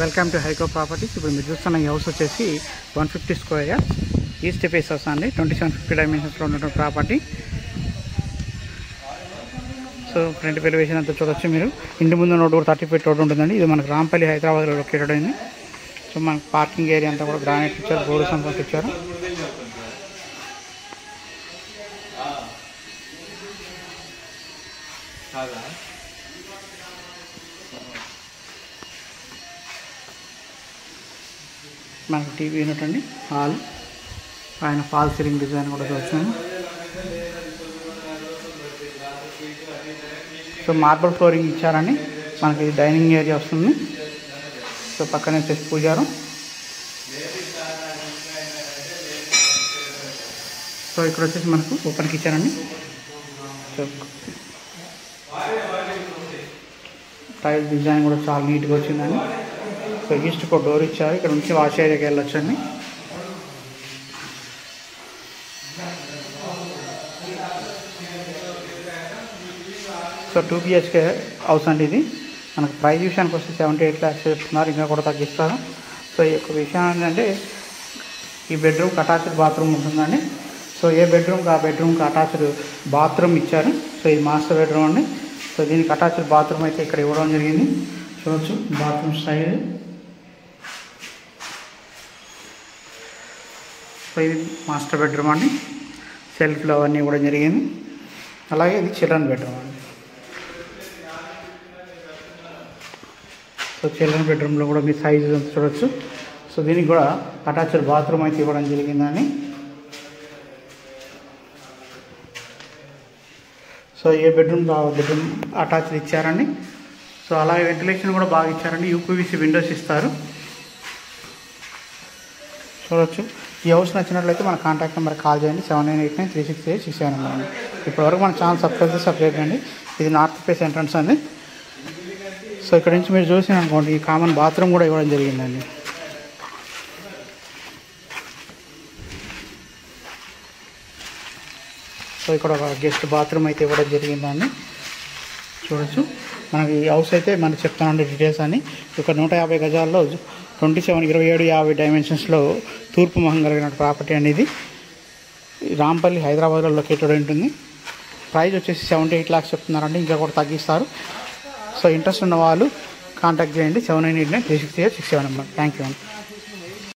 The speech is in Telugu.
Welcome to హైకో properties. ఇప్పుడు మీరు చూస్తున్న ఈ హౌస్ వచ్చేసి 150 square yards east face house అండి. 2750 డైమెన్షన్స్లో ఉన్నటువంటి ప్రాపర్టీ. సో ఫ్రంట్ ఎలివేషన్ అంతా చూడొచ్చు మీరు. ఇంటి ముందు రోడ్ 30 ఫీట్ రోడ్ ఉంటుందండి. ఇది మనకు రాంపల్లి హైదరాబాద్లో లొకేటెడ్ అయింది. సో మనకు పార్కింగ్ ఏరియా అంతా కూడా గ్రానైట్ ఇచ్చారు, బోర్డు సంపర్క్ ఇచ్చారు. మనకి టీవీ యూనిట్ అండి, హాల్ పైన ఫాల్ సీలింగ్ డిజైన్ కూడా చూస్తున్నాము. సో మార్బల్ ఫ్లోరింగ్ ఇచ్చారండి. మనకి డైనింగ్ ఏరియా వస్తుంది. సో పక్కనే వచ్చేసి పూజారం. సో ఇక్కడ వచ్చేసి మనకు ఓపెన్ కిచెన్ అండి. సో టైల్ డిజైన్ కూడా చాలా నీట్గా వచ్చిందండి. సో ఈస్ట్కి ఒక డోర్ ఇచ్చారు. ఇక్కడ నుంచి వాష్ ఏరియాకి వెళ్ళొచ్చండి. సో 2 BHK హౌస్ అండి ఇది. మనకు ప్రైస్ విషయానికి వస్తే 78 lakhs చెప్తున్నారు, ఇంకా కూడా తగ్గిస్తారు. సో ఈ యొక్క విషయం ఏంటంటే ఈ బెడ్రూమ్కి అటాచ్డ్ బాత్రూమ్ ఉంటుందండి. సో ఏ బెడ్రూమ్కి ఆ బెడ్రూమ్కి అటాచ్డ్ బాత్రూమ్ ఇచ్చారు. సో ఇది మాస్టర్ బెడ్రూమ్ అండి. సో దీనికి అటాచ్డ్ బాత్రూమ్ అయితే ఇక్కడ ఇవ్వడం జరిగింది. చూడవచ్చు బాత్రూమ్ స్టైల్. సో ఇది మాస్టర్ బెడ్రూమ్ అండి. సెల్ఫ్లో అవన్నీ ఇవ్వడం జరిగింది. అలాగే ఇది చిల్డ్రన్ బెడ్రూమ్ అండి. సో చిల్డ్రన్ బెడ్రూమ్లో కూడా మీ సైజు అంతా చూడవచ్చు. సో దీనికి కూడా అటాచ్డ్ బాత్రూమ్ అయితే ఇవ్వడం జరిగిందండి. సో ఏ బెడ్రూమ్ బెడ్రూమ్ అటాచ్డ్ ఇచ్చారండి. సో అలాగే వెంటిలేషన్ కూడా బాగా ఇచ్చారండి. UPVC విండోస్ ఇస్తారు. చూడవచ్చు. ఈ హౌస్ నచ్చినట్లయితే మన కాంటాక్ట్ నెంబర్ కాల్ చేయండి. 7989368667 అండి. ఇప్పటివరకు మన ఛానల్ సబ్స్క్రైబ్ చేయండి. ఇది నార్త్ ఫేస్ ఎంట్రన్స్ అండి. సో ఇక్కడ నుంచి మీరు చూసిన అనుకోండి, ఈ కామన్ బాత్రూమ్ కూడా ఇవ్వడం జరిగిందండి. సో ఇక్కడ ఒక గెస్ట్ బాత్రూమ్ అయితే ఇవ్వడం జరిగిందండి. చూడవచ్చు. మనకి ఈ హౌస్ అయితే మనకి చెప్తానండి డీటెయిల్స్ అని. ఇక్కడ 150 గజాల్లో 27-27-50 డైమెన్షన్స్లో తూర్పు ముఖం కలిగిన ప్రాపర్టీ అనేది రాంపల్లి హైదరాబాద్లో లొకేటెడ్ ఉంటుంది. ప్రైస్ వచ్చేసి 78 lakhs చెప్తున్నారండి, ఇంకా కూడా తగ్గిస్తారు. సో ఇంట్రెస్ట్ ఉన్న వాళ్ళు కాంటాక్ట్ చేయండి. 7989368667 నెంబర్. థ్యాంక్ యూ అండి.